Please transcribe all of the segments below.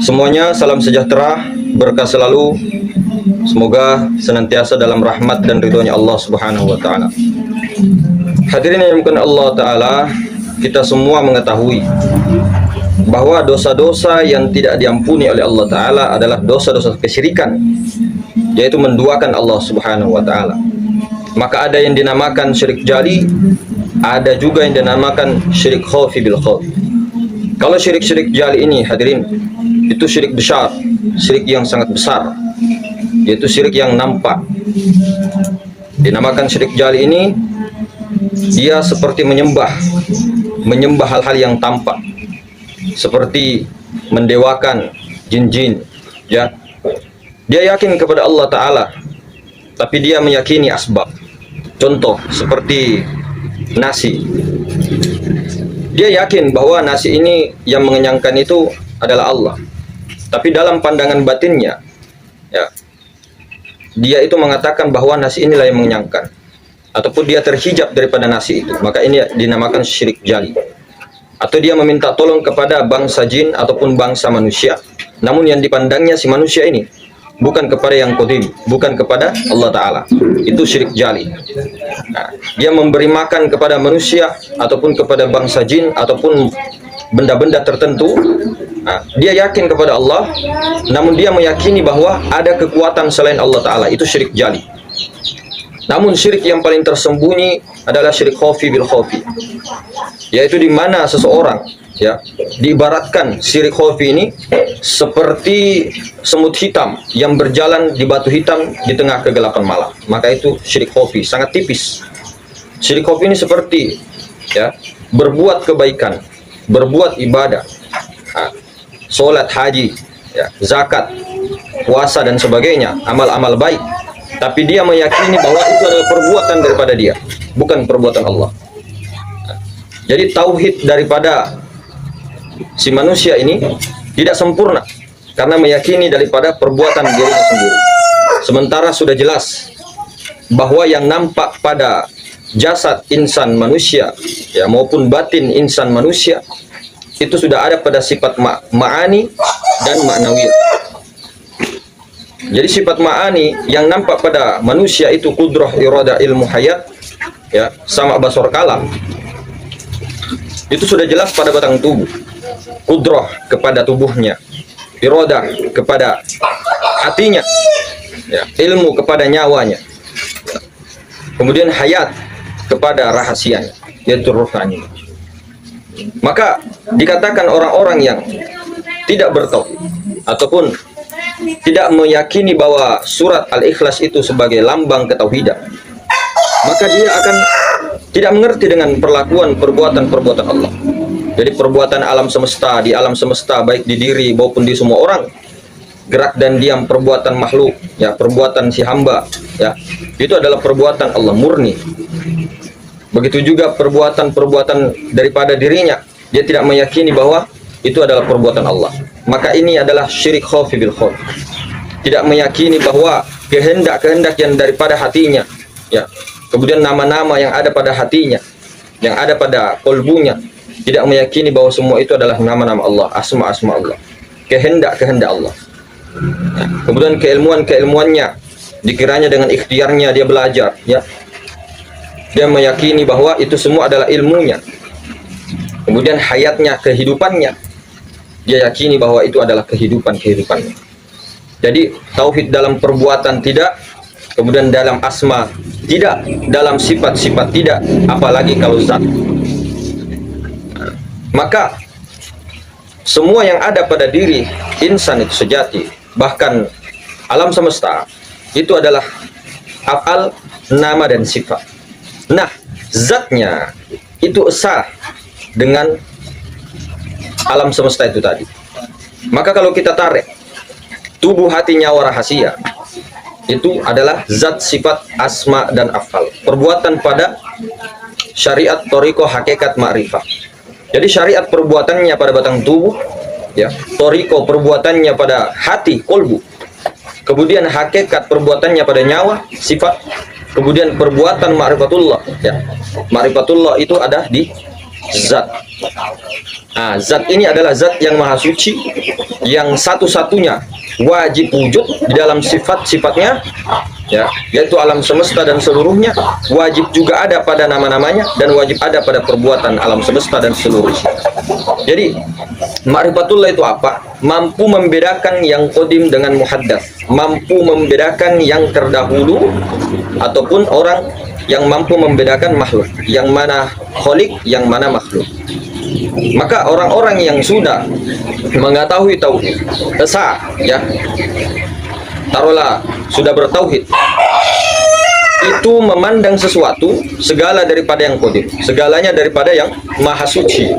Semuanya salam sejahtera, berkah selalu. Semoga senantiasa dalam rahmat dan ridhonya Allah Subhanahu wa taala. Hadirin yang dimuliakan Allah taala, kita semua mengetahui bahwa dosa-dosa yang tidak diampuni oleh Allah taala adalah dosa-dosa kesyirikan, yaitu menduakan Allah Subhanahu wa taala. Maka ada yang dinamakan syirik jali, ada juga yang dinamakan syirik khafi bil khafi. Kalau syirik-syirik jali ini, hadirin, itu syirik besar, syirik yang sangat besar, yaitu syirik yang nampak. Dinamakan syirik jali ini, dia seperti menyembah hal-hal yang tampak, seperti mendewakan jin-jin, ya. Dia yakin kepada Allah Ta'ala, tapi dia meyakini asbab. Contoh, seperti nasi. Dia yakin bahwa nasi ini yang mengenyangkan itu adalah Allah. Tapi dalam pandangan batinnya, ya, dia itu mengatakan bahwa nasi inilah yang mengenyangkan. Ataupun dia terhijab daripada nasi itu. Maka ini dinamakan syirik jali. Atau dia meminta tolong kepada bangsa jin ataupun bangsa manusia. Namun yang dipandangnya si manusia ini bukan kepada yang qadim, bukan kepada Allah Ta'ala. Itu syirik jali. Nah, dia memberi makan kepada manusia ataupun kepada bangsa jin ataupun benda-benda tertentu. Nah, dia yakin kepada Allah, namun dia meyakini bahwa ada kekuatan selain Allah Ta'ala. Itu syirik jali. Namun syirik yang paling tersembunyi adalah syirik khafi bil khafi, yaitu di mana seseorang, ya, diibaratkan syirik khafi ini seperti semut hitam yang berjalan di batu hitam di tengah kegelapan malam. Maka itu syirik khafi, sangat tipis. Syirik khafi ini seperti, ya, berbuat kebaikan, berbuat ibadah, sholat, haji, ya, zakat, puasa dan sebagainya, amal-amal baik. Tapi dia meyakini bahwa itu adalah perbuatan daripada dia, bukan perbuatan Allah. Jadi tauhid daripada si manusia ini tidak sempurna karena meyakini daripada perbuatan dirinya sendiri. Sementara sudah jelas bahwa yang nampak pada jasad insan manusia, ya, maupun batin insan manusia itu sudah ada pada sifat ma'ani dan ma'nawiyah. Jadi sifat ma'ani yang nampak pada manusia itu kudrah, irada, ilmu, hayat, ya, sama basor kalam. Itu sudah jelas pada batang tubuh. Kudrah kepada tubuhnya, irada kepada hatinya, ya, ilmu kepada nyawanya, kemudian hayat kepada rahasianya, yaitu ruhani. Maka dikatakan orang-orang yang tidak bertauhid ataupun tidak meyakini bahwa surat Al-Ikhlas itu sebagai lambang ketauhidan, maka dia akan tidak mengerti dengan perlakuan perbuatan-perbuatan Allah. Jadi perbuatan alam semesta, di alam semesta, baik di diri maupun di semua orang, gerak dan diam perbuatan makhluk, ya, perbuatan si hamba, ya, itu adalah perbuatan Allah murni. Begitu juga perbuatan-perbuatan daripada dirinya, dia tidak meyakini bahwa itu adalah perbuatan Allah. Maka ini adalah syirik khafi bil khafi. Tidak meyakini bahwa kehendak-kehendak yang daripada hatinya, ya, kemudian nama-nama yang ada pada hatinya, yang ada pada kolbunya, tidak meyakini bahwa semua itu adalah nama-nama Allah, asma-asma Allah, kehendak-kehendak Allah. Nah, kemudian keilmuannya dikiranya dengan ikhtiarnya dia belajar, ya, dia meyakini bahwa itu semua adalah ilmunya. Kemudian hayatnya, kehidupannya, dia yakini bahwa itu adalah kehidupannya. Jadi tauhid dalam perbuatan tidak, kemudian dalam asma tidak, dalam sifat-sifat tidak, apalagi kalau zat. Maka semua yang ada pada diri insan itu sejati, bahkan alam semesta, itu adalah af'al, nama dan sifat. Nah, zatnya itu esa dengan alam semesta itu tadi. Maka kalau kita tarik tubuh, hati, nyawa, rahasia, itu adalah zat, sifat, asma dan af'al, perbuatan pada syariat, thariqah, hakikat, ma'rifah. Jadi syariat perbuatannya pada batang tubuh, ya, thariqah perbuatannya pada hati, kolbu, kemudian hakikat perbuatannya pada nyawa, sifat, kemudian perbuatan ma'rifatullah, ya, ma'rifatullah itu ada di zat. Nah, zat ini adalah zat yang maha suci, yang satu-satunya wajib wujud di dalam sifat-sifatnya, ya, yaitu alam semesta dan seluruhnya, wajib juga ada pada nama-namanya, dan wajib ada pada perbuatan alam semesta dan seluruhnya. Jadi ma'rifatullah itu apa? Mampu membedakan yang qadim dengan muhaddas, mampu membedakan yang terdahulu, ataupun orang yang mampu membedakan makhluk, yang mana kholik, yang mana makhluk. Maka orang-orang yang sudah mengetahui tauhid esa, ya, taruhlah sudah bertauhid, itu memandang sesuatu segala daripada yang qadim, segalanya daripada yang maha suci.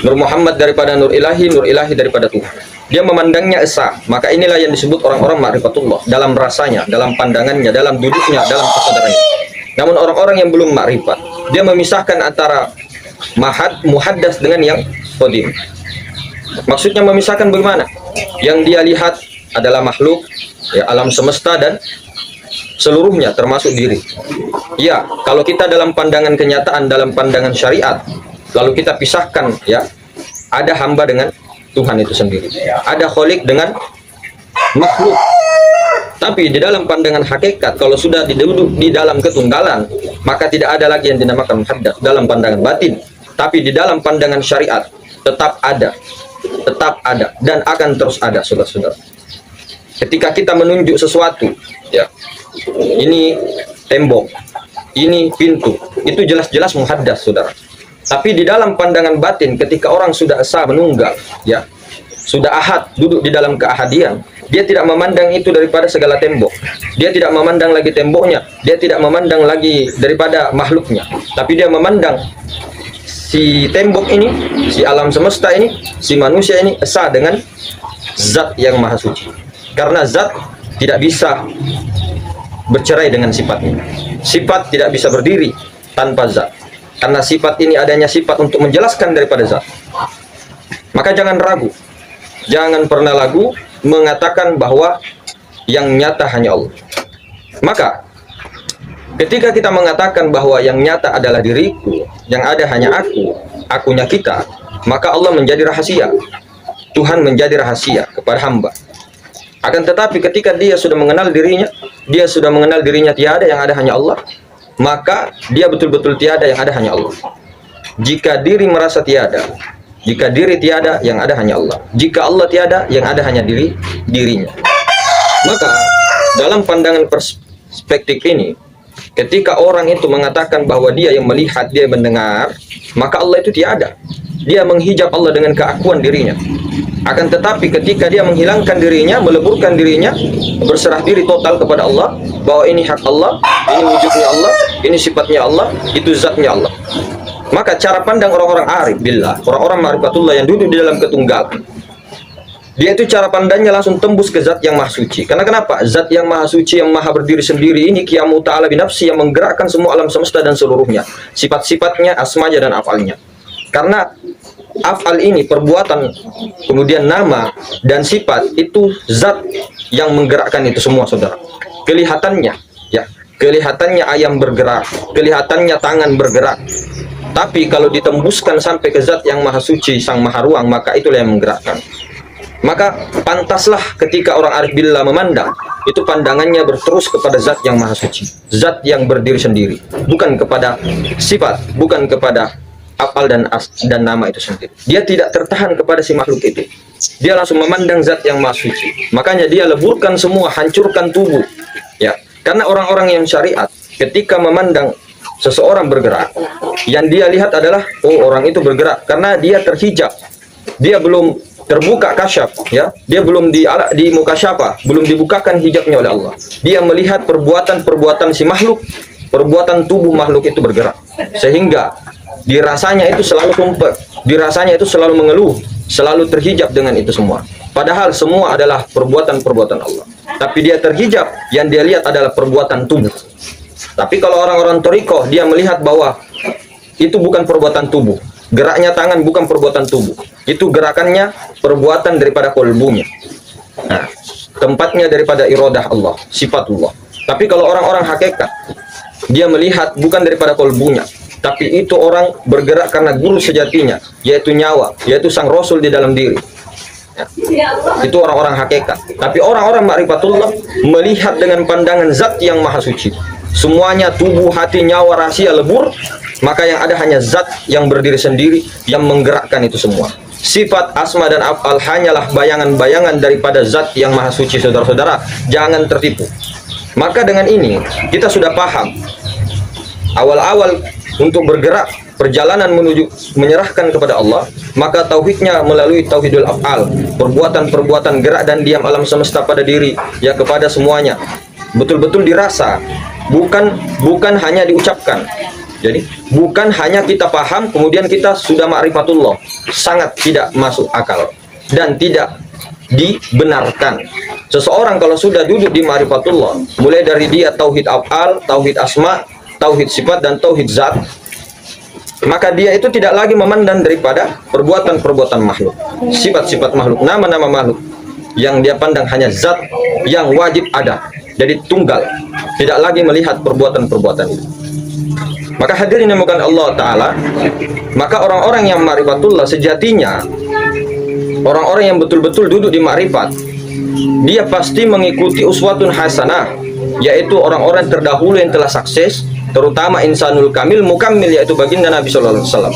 Nur Muhammad daripada nur ilahi daripada Tuhan. Dia memandangnya esa. Maka inilah yang disebut orang-orang ma'rifatullah, dalam rasanya, dalam pandangannya, dalam duduknya, dalam kesadarannya. Namun orang-orang yang belum ma'rifat, dia memisahkan antara muhaddas dengan yang qadim. Maksudnya memisahkan bagaimana? Yang dia lihat adalah makhluk, ya, alam semesta dan seluruhnya termasuk diri. Ya, kalau kita dalam pandangan kenyataan, dalam pandangan syariat, lalu kita pisahkan, ya, ada hamba dengan Tuhan itu sendiri, ada kholik dengan makhluk. Tapi di dalam pandangan hakikat, kalau sudah duduk di dalam ketunggalan, maka tidak ada lagi yang dinamakan muhaddas dalam pandangan batin. Tapi di dalam pandangan syariat tetap ada dan akan terus ada, saudara-saudara. Ketika kita menunjuk sesuatu, ya, ini tembok, ini pintu, itu jelas-jelas muhaddas, saudara. Tapi di dalam pandangan batin, ketika orang sudah esa menunggal, ya, sudah ahad, duduk di dalam keahadian, dia tidak memandang itu daripada segala tembok, dia tidak memandang lagi temboknya, dia tidak memandang lagi daripada makhluknya, tapi dia memandang si tembok ini, si alam semesta ini, si manusia ini esa dengan zat yang maha suci. Karena zat tidak bisa bercerai dengan sifatnya, sifat tidak bisa berdiri tanpa zat, karena sifat ini adanya sifat untuk menjelaskan daripada zat. Maka jangan ragu, jangan pernah ragu mengatakan bahwa yang nyata hanya Allah. Maka ketika kita mengatakan bahwa yang nyata adalah diriku, yang ada hanya aku, akunya kita, maka Allah menjadi rahasia, Tuhan menjadi rahasia kepada hamba. Akan tetapi ketika dia sudah mengenal dirinya, dia sudah mengenal dirinya tiada, yang ada hanya Allah, maka dia betul-betul tiada, yang ada hanya Allah. Jika diri merasa tiada, jika diri tiada, yang ada hanya Allah. Jika Allah tiada, yang ada hanya dirinya. Maka dalam pandangan perspektif ini, ketika orang itu mengatakan bahwa dia yang melihat, dia mendengar, maka Allah itu tiada. Dia menghijab Allah dengan keakuan dirinya. Akan tetapi ketika dia menghilangkan dirinya, meleburkan dirinya, berserah diri total kepada Allah, bahwa ini hak Allah, ini wujudnya Allah, ini sifatnya Allah, itu zatnya Allah. Maka cara pandang orang-orang arif billah, orang-orang ma'rifatullah yang duduk di dalam ketunggalan, dia itu cara pandangnya langsung tembus ke zat yang maha suci. Karena kenapa? Zat yang maha suci, yang maha berdiri sendiri ini, qiyamu ta'ala binafsi, yang menggerakkan semua alam semesta dan seluruhnya, sifat-sifatnya, asmanya dan afalnya. Karena afal ini perbuatan, kemudian nama dan sifat, itu zat yang menggerakkan itu semua, saudara. Kelihatannya, ya, kelihatannya ayam bergerak, kelihatannya tangan bergerak, tapi kalau ditembuskan sampai ke zat yang maha suci, sang maha ruang, maka itulah yang menggerakkan. Maka pantaslah ketika orang arif billah memandang, itu pandangannya berterus kepada zat yang maha suci, zat yang berdiri sendiri, bukan kepada sifat, bukan kepada afal dan nama itu sendiri. Dia tidak tertahan kepada si makhluk itu, dia langsung memandang zat yang maha suci. Makanya dia leburkan semua, hancurkan tubuh, ya. Karena orang-orang yang syariat ketika memandang seseorang bergerak, yang dia lihat adalah, oh, orang itu bergerak karena dia terhijab, dia belum terbuka kasyaf, ya, dia belum di muka syafa, belum dibukakan hijabnya oleh Allah. Dia melihat perbuatan si makhluk, perbuatan tubuh makhluk itu bergerak, sehingga dirasanya itu selalu sumpah, dirasanya itu selalu mengeluh, selalu terhijab dengan itu semua. Padahal semua adalah perbuatan-perbuatan Allah, tapi dia terhijab, yang dia lihat adalah perbuatan tubuh. Tapi kalau orang-orang thariqah, dia melihat bahwa itu bukan perbuatan tubuh, geraknya tangan bukan perbuatan tubuh, itu gerakannya perbuatan daripada kolbunya. Nah, tempatnya daripada iradah Allah, sifatullah. Tapi kalau orang-orang hakikat, dia melihat bukan daripada kolbunya, tapi itu orang bergerak karena guru sejatinya, yaitu nyawa, yaitu sang Rasul di dalam diri. Ya. Itu orang-orang hakikat. Tapi orang-orang ma'rifatullah melihat dengan pandangan zat yang maha suci. Semuanya tubuh, hati, nyawa, rahasia lebur, maka yang ada hanya zat yang berdiri sendiri yang menggerakkan itu semua. Sifat asma dan af'al hanyalah bayangan-bayangan daripada zat yang maha suci, saudara-saudara. Jangan tertipu. Maka dengan ini kita sudah paham awal-awal untuk bergerak perjalanan menuju menyerahkan kepada Allah, maka tauhidnya melalui tauhidul af'al, perbuatan-perbuatan gerak dan diam alam semesta pada diri, ya kepada semuanya. Betul-betul dirasa, bukan hanya diucapkan. Jadi bukan hanya kita paham kemudian kita sudah ma'rifatullah. Sangat tidak masuk akal dan tidak dibenarkan. Seseorang kalau sudah duduk di ma'rifatullah, mulai dari dia tauhid af'al, tauhid asma, tauhid sifat dan tauhid zat, maka dia itu tidak lagi memandang daripada perbuatan-perbuatan makhluk, sifat-sifat makhluk, nama-nama makhluk. Yang dia pandang hanya zat yang wajib ada. Jadi tunggal, tidak lagi melihat perbuatan-perbuatan itu. Maka hadirin yang bukan Allah Ta'ala, maka orang-orang yang ma'rifatullah sejatinya, orang-orang yang betul-betul duduk di ma'rifat, dia pasti mengikuti uswatun hasanah, yaitu orang-orang terdahulu yang telah sukses, terutama insanul kamil mukammil, yaitu baginda Nabi Sallallahu Alaihi Wasallam.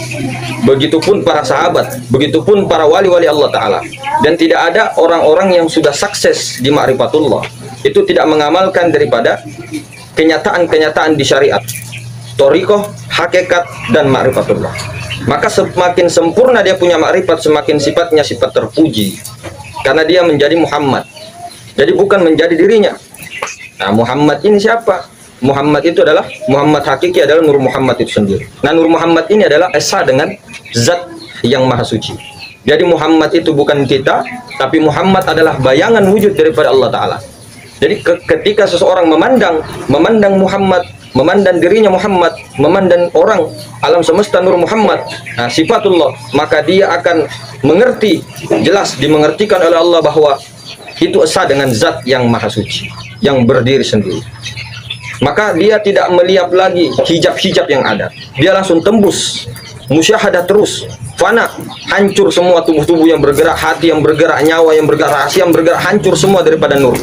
Begitupun para sahabat, begitupun para wali-wali Allah Ta'ala. Dan tidak ada orang-orang yang sudah sukses di ma'rifatullah itu tidak mengamalkan daripada kenyataan-kenyataan di syariat, thariqah, hakikat, dan ma'rifatullah. Maka semakin sempurna dia punya ma'rifat, semakin sifatnya sifat terpuji, karena dia menjadi Muhammad. Jadi bukan menjadi dirinya. Nah, Muhammad ini siapa? Muhammad itu adalah Muhammad hakiki, adalah Nur Muhammad itu sendiri. Nah, Nur Muhammad ini adalah esa dengan zat yang maha suci. Jadi Muhammad itu bukan kita, tapi Muhammad adalah bayangan wujud daripada Allah Ta'ala. Jadi ketika seseorang memandang Muhammad, memandang dirinya Muhammad, memandang orang alam semesta Nur Muhammad, nah, sifatullah, maka dia akan mengerti, jelas dimengertikan oleh Allah bahwa itu esa dengan zat yang maha suci, yang berdiri sendiri. Maka dia tidak melihat lagi hijab-hijab yang ada. Dia langsung tembus, musyahadah terus, fana, hancur semua tubuh-tubuh yang bergerak, hati yang bergerak, nyawa yang bergerak, rahasia yang bergerak, hancur semua daripada nur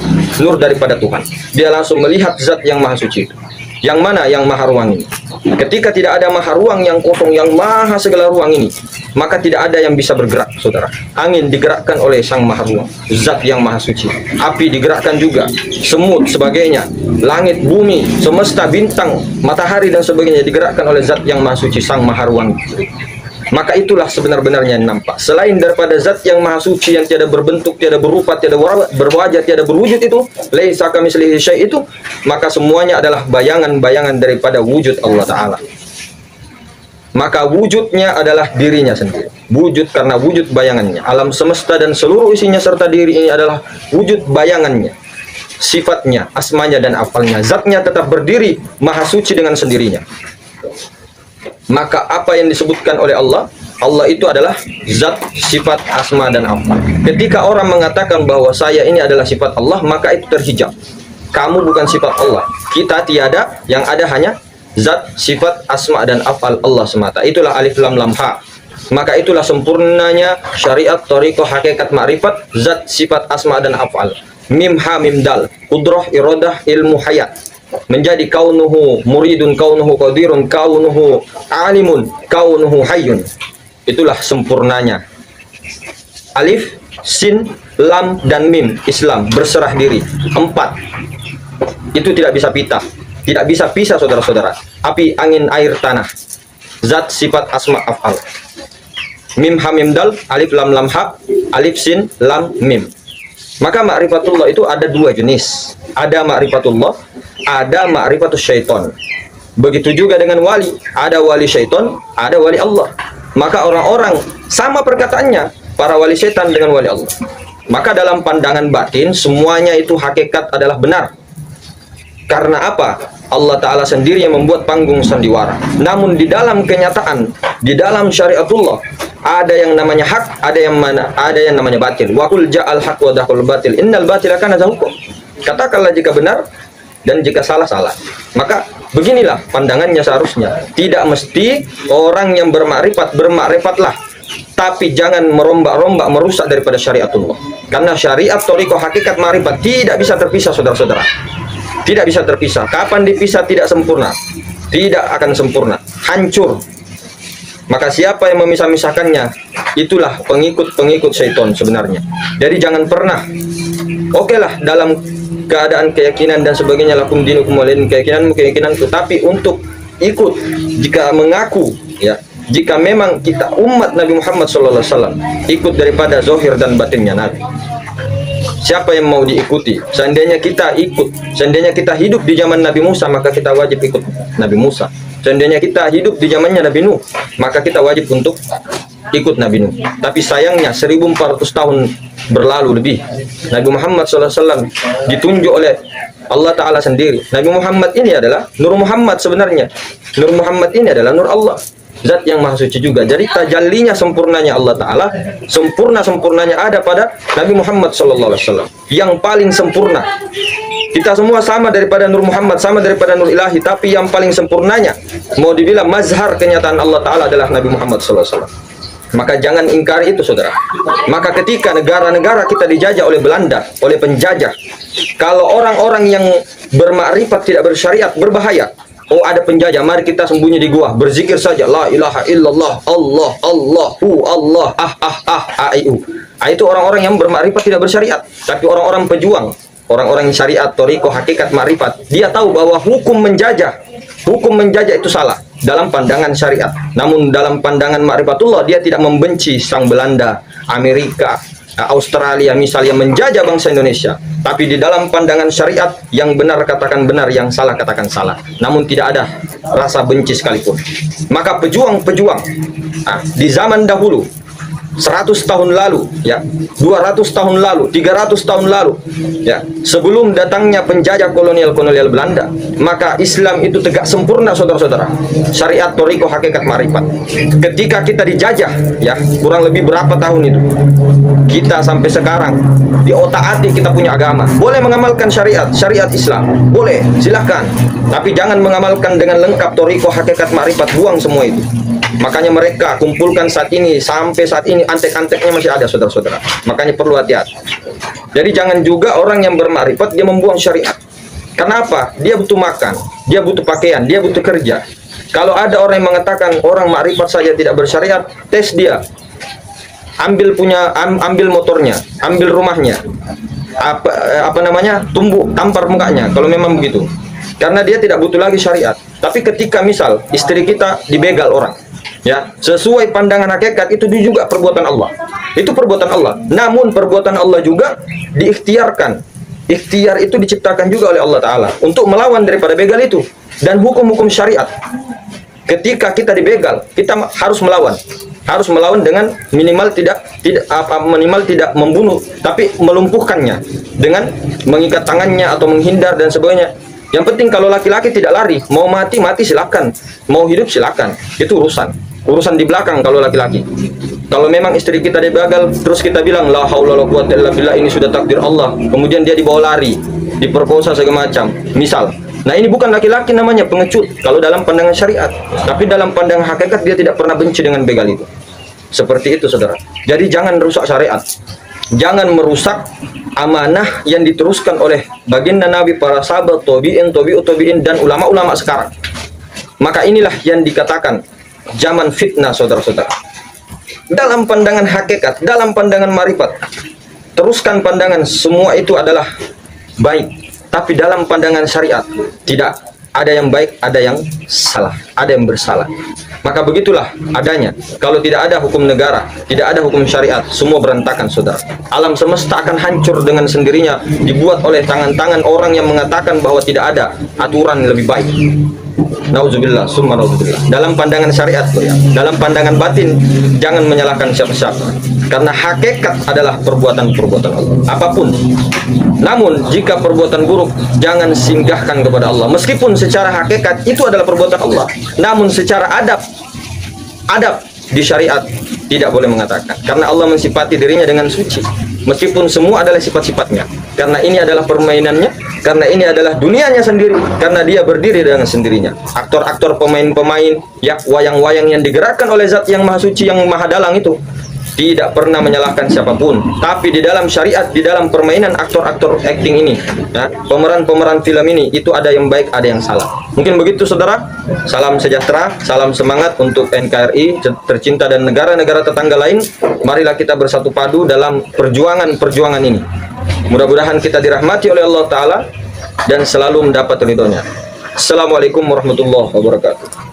daripada Tuhan. Dia langsung melihat zat yang maha suci. Yang mana? Yang maha ruang ini. Ketika tidak ada maha ruang yang kosong, yang maha segala ruang ini, maka tidak ada yang bisa bergerak, saudara. Angin digerakkan oleh sang maha ruang, zat yang maha suci. Api digerakkan juga, semut sebagainya, langit, bumi, semesta, bintang, matahari dan sebagainya digerakkan oleh zat yang maha suci, sang maha ruang. Maka itulah sebenar-benarnya yang nampak. Selain daripada zat yang maha suci, yang tiada berbentuk, tiada berupa, tiada berwajah, tiada berwujud itu, laisa kamitslihi syai' itu, maka semuanya adalah bayangan-bayangan daripada wujud Allah Ta'ala. Maka wujudnya adalah dirinya sendiri. Wujud karena wujud bayangannya. Alam semesta dan seluruh isinya serta diri ini adalah wujud bayangannya. Sifatnya, asmanya dan afalnya. Zatnya tetap berdiri maha suci dengan sendirinya. Maka apa yang disebutkan oleh Allah, Allah itu adalah zat, sifat, asma, dan afal. Ketika orang mengatakan bahwa saya ini adalah sifat Allah, maka itu terhijab. Kamu bukan sifat Allah. Kita tiada, yang ada hanya zat, sifat, asma, dan afal Allah semata. Itulah alif lam lam ha. Maka itulah sempurnanya syariat, thariqah, hakikat, ma'rifat, zat, sifat, asma, dan afal. Mim ha mim dal, qudrah, iradah, ilmu, hayat. Menjadi kaunuhu muridun, kaunuhu qadirun, kaunuhu alimun, kaunuhu hayyun. Itulah sempurnanya. Alif, sin, lam, dan mim, Islam, berserah diri. 4. Itu tidak bisa pita, tidak bisa pisah, saudara-saudara. Api, angin, air, tanah. Zat, sifat, asma, af'al. Mim, ha, mim, dal, alif, lam, lam, ha, alif, sin, lam, mim. Maka ma'rifatullah itu ada dua jenis. Ada ma'rifatullah, ada ma'rifatus syaiton. Begitu juga dengan wali. Ada wali syaiton, ada wali Allah. Maka orang-orang sama perkataannya, para wali syaitan dengan wali Allah. Maka dalam pandangan batin, semuanya itu hakikat adalah benar. Karena apa? Allah Ta'ala sendiri yang membuat panggung sandiwara. Namun di dalam kenyataan, di dalam syariatullah, ada yang namanya hak, ada yang namanya batil. Wa qul ja'al haq wa dahul batil, innal batila kana zahuqa. Katakanlah jika benar dan jika salah, salah. Maka Beginilah pandangannya seharusnya. Tidak mesti orang yang bermakrifatlah, tapi jangan merombak-rombak merusak daripada syariatullah. Karena syariat, thariqah, hakikat, ma'rifat tidak bisa terpisah, saudara-saudara. Tidak bisa terpisah. Kapan dipisah tidak sempurna. Tidak akan sempurna. Hancur. Maka siapa yang memisah-misahkannya, itulah pengikut-pengikut syaitan sebenarnya. Jadi jangan pernah, oke lah dalam keadaan keyakinan dan sebagainya, lakum dinukum waliya, keyakinanku, tapi untuk ikut, jika mengaku, ya, jika memang kita umat Nabi Muhammad SAW, ikut daripada zahir dan batinnya Nabi. Siapa yang mau diikuti? Seandainya kita ikut, seandainya kita hidup di zaman Nabi Musa, maka kita wajib ikut Nabi Musa. Seandainya kita hidup di zamannya Nabi Nuh, maka kita wajib untuk ikut Nabi Nuh. Tapi sayangnya 1400 tahun berlalu lebih, Nabi Muhammad SAW ditunjuk oleh Allah Ta'ala sendiri. Nabi Muhammad ini adalah Nur Muhammad sebenarnya. Nur Muhammad ini adalah Nur Allah, Zat yang maha suci juga. Jadi tajallinya, sempurnanya Allah Ta'ala, sempurna-sempurnanya ada pada Nabi Muhammad SAW, yang paling sempurna. Kita semua sama daripada Nur Muhammad, sama daripada Nur Ilahi, tapi yang paling sempurnanya, mau dibilang mazhar kenyataan Allah Ta'ala, adalah Nabi Muhammad SAW. Maka jangan ingkari itu, saudara. Maka ketika negara-negara kita dijajah oleh Belanda, oleh penjajah, kalau orang-orang yang bermakrifat tidak bersyariat, berbahaya. Oh, ada penjajah, mari kita sembunyi di gua, berzikir saja, la ilaha illallah, Allah, Allahu, Allah, aiu. Itu orang-orang yang bermakrifat tidak bersyariat. Tapi orang-orang pejuang, orang-orang syariat, thariqah, hakikat, makrifat, dia tahu bahwa hukum menjajah itu salah dalam pandangan syariat. Namun dalam pandangan ma'rifatullah, dia tidak membenci sang Belanda, Amerika, Australia misalnya menjajah bangsa Indonesia. Tapi di dalam pandangan syariat, yang benar katakan benar, yang salah katakan salah. Namun tidak ada rasa benci sekalipun. Maka pejuang-pejuang di zaman dahulu, 100 tahun lalu, ya, 200 tahun lalu, 300 tahun lalu, ya, sebelum datangnya penjajah kolonial Belanda, maka Islam itu tegak sempurna, saudara-saudara. Syariat, thariqah, hakikat, ma'rifat. Ketika kita dijajah, ya, kurang lebih berapa tahun itu, kita sampai sekarang di otak-atik kita punya agama. Boleh mengamalkan syariat Islam, boleh, silahkan. Tapi jangan mengamalkan dengan lengkap thariqah, hakikat, ma'rifat. Buang semua itu. Makanya mereka kumpulkan saat ini, sampai saat ini antek-anteknya masih ada, saudara-saudara. Makanya perlu hati-hati. Jadi jangan juga orang yang bermakrifat dia membuang syariat. Kenapa? Dia butuh makan, dia butuh pakaian, dia butuh kerja. Kalau ada orang yang mengatakan orang makrifat saja tidak bersyariat, tes dia. Ambil motornya, ambil rumahnya. Tampar mukanya kalau memang begitu. Karena dia tidak butuh lagi syariat. Tapi ketika misal istri kita dibegal orang, ya, sesuai pandangan hakikat, itu juga perbuatan Allah. Itu perbuatan Allah. Namun perbuatan Allah juga diikhtiarkan. Ikhtiar itu diciptakan juga oleh Allah Ta'ala untuk melawan daripada begal itu. Dan hukum-hukum syariat, ketika kita dibegal, kita harus melawan. Harus melawan dengan minimal tidak membunuh, tapi melumpuhkannya dengan mengikat tangannya atau menghindar dan sebagainya. Yang penting kalau laki-laki tidak lari, mau mati silakan, mau hidup silakan. Itu urusan di belakang kalau laki-laki. Kalau memang istri kita dibegal, terus kita bilang la haula wala quwwata illa billah, ini sudah takdir Allah, kemudian dia dibawa lari, diperkosa segala macam, misal. Nah, ini bukan laki-laki, namanya pengecut kalau dalam pandangan syariat. Tapi dalam pandangan hakikat dia tidak pernah benci dengan begal itu. Seperti itu, saudara. Jadi jangan rusak syariat. Jangan merusak amanah yang diteruskan oleh baginda Nabi, para sahabat, tabi'in, dan ulama-ulama sekarang. Maka inilah yang dikatakan zaman fitnah, saudara-saudara. Dalam pandangan hakikat, dalam pandangan marifat, teruskan pandangan semua itu adalah baik. Tapi dalam pandangan syariat, tidak ada yang baik, ada yang salah, ada yang bersalah. Maka begitulah adanya. Kalau tidak ada hukum negara, tidak ada hukum syariat, semua berantakan, saudara. Alam semesta akan hancur dengan sendirinya, dibuat oleh tangan-tangan orang yang mengatakan bahwa tidak ada aturan yang lebih baik. Nauzubillah, summa nauzubillah. Dalam pandangan syariat, ya, dalam pandangan batin, jangan menyalahkan siapa-siapa. Karena hakikat adalah perbuatan-perbuatan Allah, apapun. Namun jika perbuatan buruk, jangan singgahkan kepada Allah. Meskipun secara hakikat itu adalah perbuatan Allah, namun secara adab di syariat Tidak boleh mengatakan, karena Allah mensifati dirinya dengan suci. Meskipun semua adalah sifat-sifatnya, karena ini adalah permainannya, karena ini adalah dunianya sendiri, karena dia berdiri dengan sendirinya. Aktor-aktor, pemain-pemain, ya, wayang-wayang yang digerakkan oleh Zat yang maha suci, yang maha dalang itu tidak pernah menyalahkan siapapun. Tapi di dalam syariat, di dalam permainan aktor-aktor acting ini, ya, pemeran-pemeran film ini, itu ada yang baik, ada yang salah. Mungkin begitu, saudara. Salam sejahtera, salam semangat untuk NKRI tercinta dan negara-negara tetangga lain. Marilah kita bersatu padu dalam perjuangan ini. Mudah-mudahan kita dirahmati oleh Allah Ta'ala dan selalu mendapat ridhonya. Assalamualaikum warahmatullahi wabarakatuh.